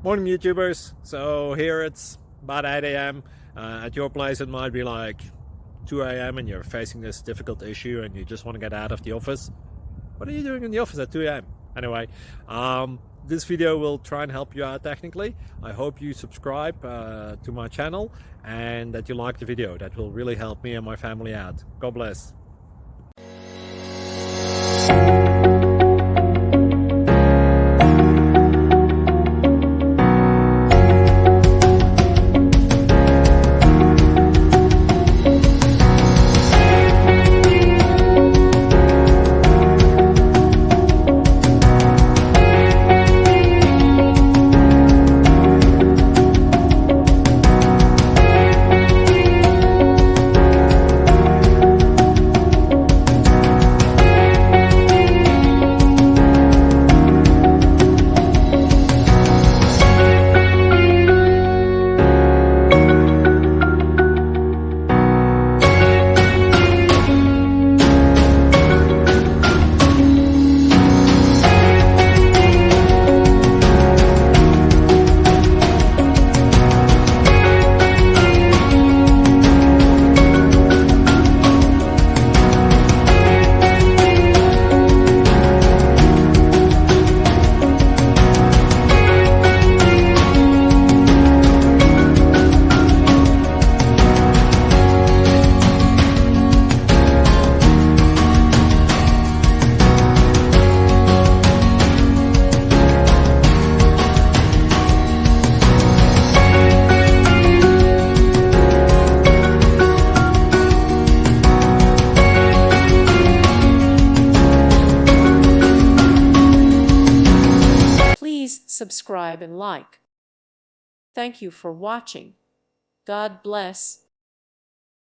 Morning YouTubers. So here it's about 8 a.m. At your place it might be like 2 a.m. and you're facing this difficult issue and you just want to get out of the office. What are you doing in the office at 2 a.m.? Anyway, this video will try and help you out technically. I hope you subscribe to my channel and that you like the video. That will really help me and my family out. God bless. Please subscribe and like. Thank you for watching. God bless.